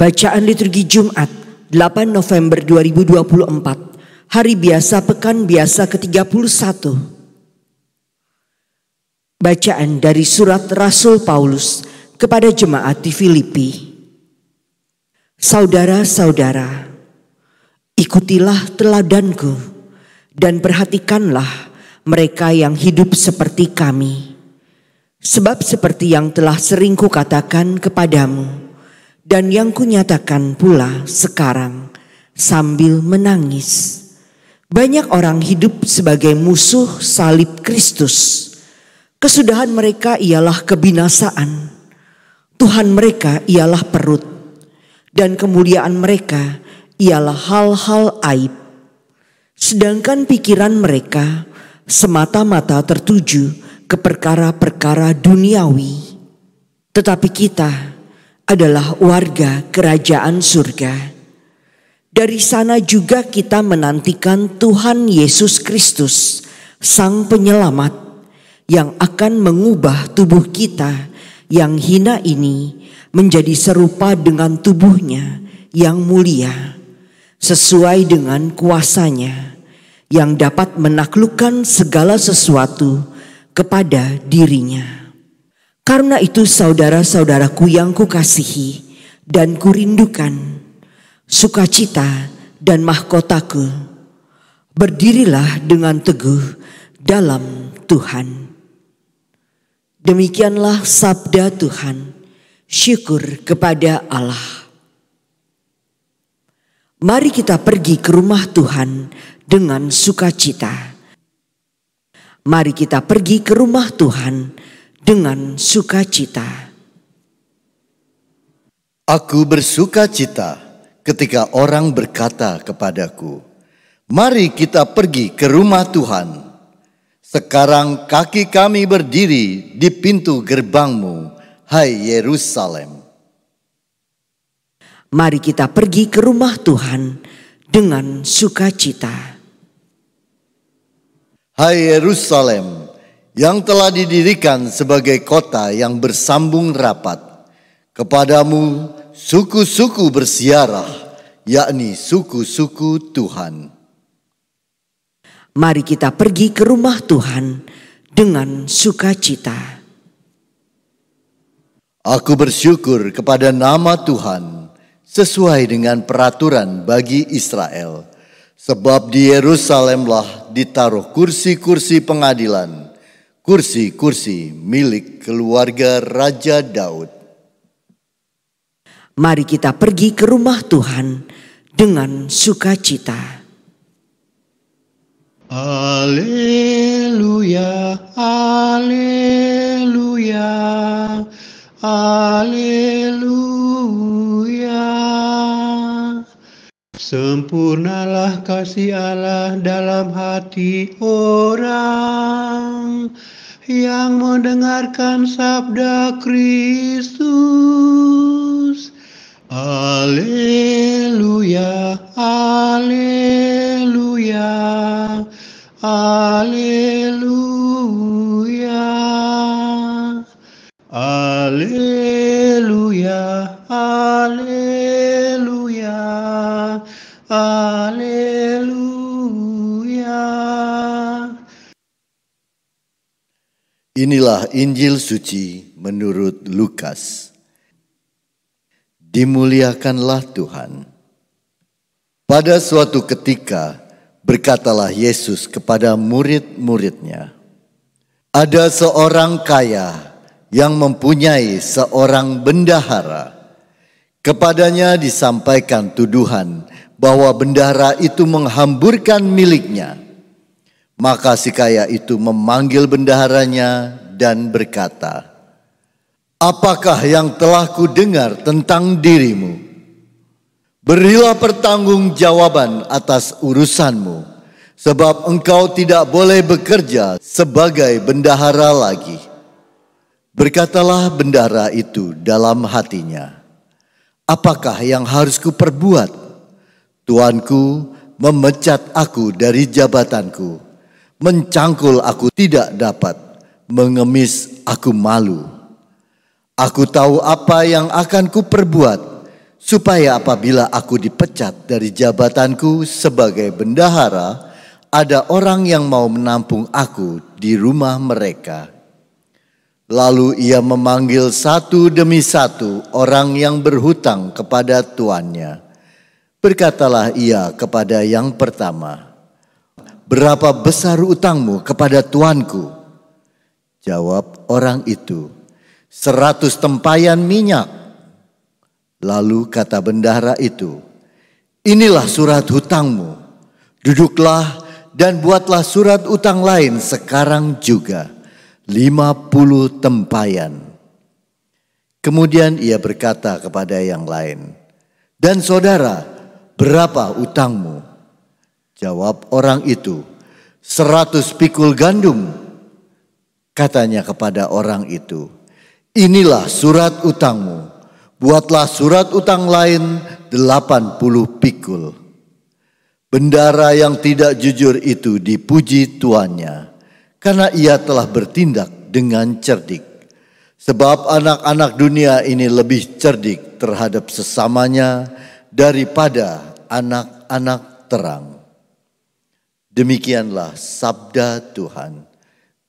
Bacaan liturgi Jumat 8 November 2024, Hari Biasa Pekan Biasa ke-31. Bacaan dari surat Rasul Paulus kepada jemaat di Filipi. Saudara-saudara, ikutilah teladanku dan perhatikanlah mereka yang hidup seperti kami. Sebab seperti yang telah sering kukatakan kepadamu dan yang kunyatakan pula sekarang sambil menangis, banyak orang hidup sebagai musuh salib Kristus. Kesudahan mereka ialah kebinasaan, Tuhan mereka ialah perut, dan kemuliaan mereka ialah hal-hal aib. Sedangkan pikiran mereka semata-mata tertuju ke perkara-perkara duniawi. Tetapi kita adalah warga kerajaan surga. Dari sana juga kita menantikan Tuhan Yesus Kristus, Sang Penyelamat, yang akan mengubah tubuh kita yang hina ini menjadi serupa dengan tubuhnya yang mulia, sesuai dengan kuasanya yang dapat menaklukkan segala sesuatu kepada dirinya. Karena itu saudara-saudaraku yang kukasihi dan kurindukan, sukacita dan mahkotaku, berdirilah dengan teguh dalam Tuhan. Demikianlah sabda Tuhan. Syukur kepada Allah. Mari kita pergi ke rumah Tuhan dengan sukacita. Mari kita pergi ke rumah Tuhan dengan sukacita. Aku bersukacita ketika orang berkata kepadaku, "Mari kita pergi ke rumah Tuhan." Sekarang kaki kami berdiri di pintu gerbangmu, hai Yerusalem. Mari kita pergi ke rumah Tuhan dengan sukacita. Hai Yerusalem, yang telah didirikan sebagai kota yang bersambung rapat, kepadamu suku-suku bersiarah, yakni suku-suku Tuhan. Mari kita pergi ke rumah Tuhan dengan sukacita. Aku bersyukur kepada nama Tuhan sesuai dengan peraturan bagi Israel, sebab di Yerusalemlah ditaruh kursi-kursi pengadilan, kursi-kursi milik keluarga Raja Daud. Mari kita pergi ke rumah Tuhan dengan sukacita. Haleluya, haleluya, haleluya. Sempurnalah kasih Allah dalam hati orang yang mendengarkan sabda Kristus. Haleluya, haleluya, haleluya, haleluya, haleluya, haleluya. Inilah Injil suci menurut Lukas. Dimuliakanlah Tuhan. Pada suatu ketika berkatalah Yesus kepada murid-muridnya, "Ada seorang kaya yang mempunyai seorang bendahara. Kepadanya disampaikan tuduhan bahwa bendahara itu menghamburkan miliknya. Maka si kaya itu memanggil bendaharanya dan berkata, 'Apakah yang telah kudengar tentang dirimu? Berilah pertanggungjawaban atas urusanmu, sebab engkau tidak boleh bekerja sebagai bendahara lagi.' Berkatalah bendahara itu dalam hatinya, 'Apakah yang harus kuperbuat? Tuanku memecat aku dari jabatanku, mencangkul aku tidak dapat, mengemis aku malu. Aku tahu apa yang akan kuperbuat, supaya apabila aku dipecat dari jabatanku sebagai bendahara, ada orang yang mau menampung aku di rumah mereka. Lalu ia memanggil satu demi satu orang yang berhutang kepada tuannya. Berkatalah ia kepada yang pertama, "Berapa besar utangmu kepada tuanku?" Jawab orang itu, 100 tempayan minyak. Lalu kata bendahara itu, "Inilah surat hutangmu. Duduklah dan buatlah surat utang lain sekarang juga, 50 tempayan." Kemudian ia berkata kepada yang lain, "Dan saudara, berapa utangmu?" Jawab orang itu, 100 pikul gandum. Katanya kepada orang itu, "Inilah surat utangmu. Buatlah surat utang lain 80 pikul." Bendahara yang tidak jujur itu dipuji tuannya, karena ia telah bertindak dengan cerdik. Sebab anak-anak dunia ini lebih cerdik terhadap sesamanya daripada anak-anak terang. Demikianlah sabda Tuhan.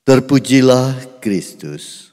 Terpujilah Kristus.